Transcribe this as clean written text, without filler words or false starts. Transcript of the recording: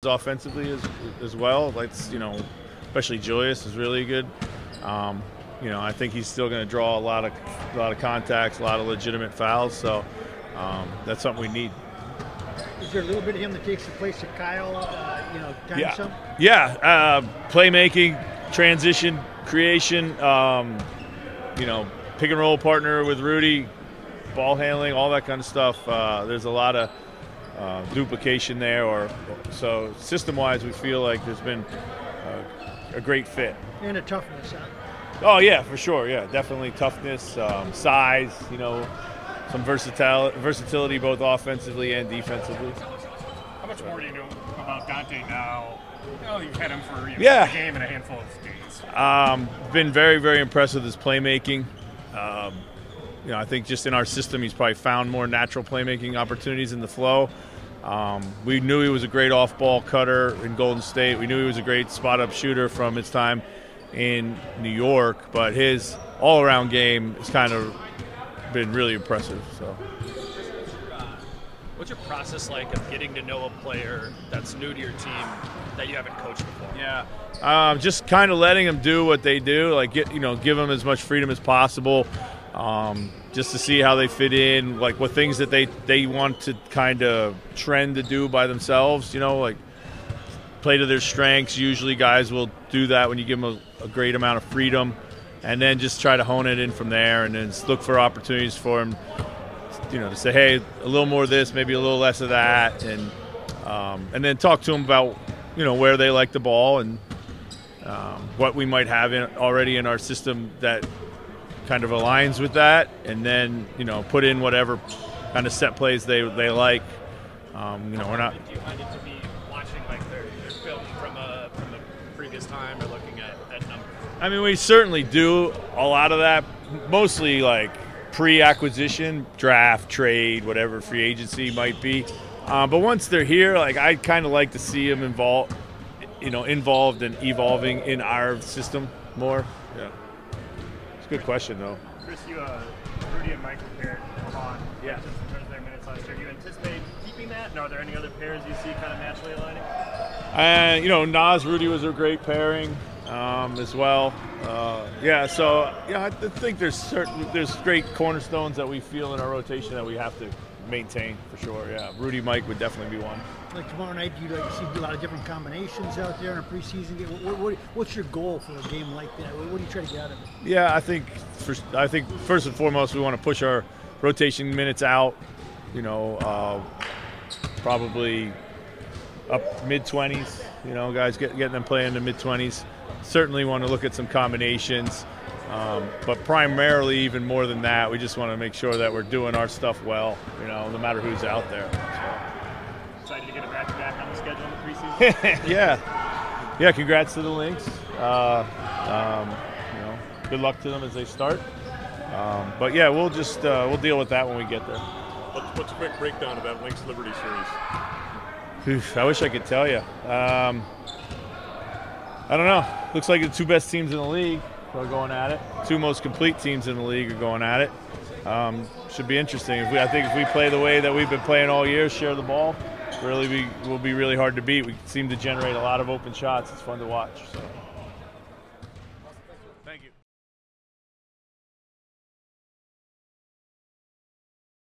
offensively as well. Like, especially Julius is really good. I think he's still going to draw a lot of contacts, a lot of legitimate fouls. So that's something we need. Is there a little bit of him that takes the place of Kyle? Yeah. Some? Yeah. Playmaking, transition, creation. Pick and roll partner with Rudy, ball handling, all that kind of stuff. There's a lot of duplication there, so system-wise, we feel like there's been a great fit. And a toughness, huh? Oh yeah, for sure. Yeah, definitely toughness, size. Some versatility both offensively and defensively. How much more do you know about Donte now? You've had him for a game and a handful of days. Been very, very impressed with his playmaking. I think just in our system, he's probably found more natural playmaking opportunities in the flow. We knew he was a great off-ball cutter in Golden State. We knew he was a great spot-up shooter from his time in New York, but his all-around game has kind of been really impressive. So, what's your process like of getting to know a player that's new to your team that you haven't coached before? Yeah, just kind of letting them do what they do, like give them as much freedom as possible. Just to see how they fit in, like what things that they want to kind of trend to do by themselves, like play to their strengths. Usually guys will do that when you give them a great amount of freedom, and then just try to hone it in from there, and then look for opportunities for them, to say, hey, a little more of this, maybe a little less of that, and then talk to them about, where they like the ball and what we might have already in our system that kind of aligns with that, and then put in whatever kind of set plays they like. We're not. Do you find it to be watching like their film from a previous time, or looking at numbers? I mean, we certainly do a lot of that, mostly like pre-acquisition, draft, trade, whatever free agency might be. But once they're here, like I kind of like to see them involved and evolving in our system more. Yeah. Good question, though. Chris, Rudy and Mike were paired on in terms of their minutes last year. Do you anticipate keeping that? And are there any other pairs you see kind of naturally aligning? Nas, Rudy was a great pairing as well. I think there's great cornerstones that we feel in our rotation that we have to maintain for sure. Yeah, Rudy, Mike would definitely be one. Like tomorrow night, you like to see a lot of different combinations out there in a preseason game. What's your goal for a game like that? What do you try to get out of it? Yeah, I think first and foremost we want to push our rotation minutes out. Probably up mid-20s. Guys getting them playing in the mid-20s. Certainly want to look at some combinations, but primarily, even more than that, we just want to make sure that we're doing our stuff well. No matter who's out there. Excited to get it back on the schedule in the preseason? Yeah. Congrats to the Lynx. Good luck to them as they start. But yeah, we'll just we'll deal with that when we get there. What's a quick breakdown of that Lynx Liberty series? I wish I could tell you. I don't know. Looks like the two best teams in the league are going at it. Two most complete teams in the league are going at it. Should be interesting. I think if we play the way that we've been playing all year, share the ball, will be really hard to beat. We seem to generate a lot of open shots. It's fun to watch. So.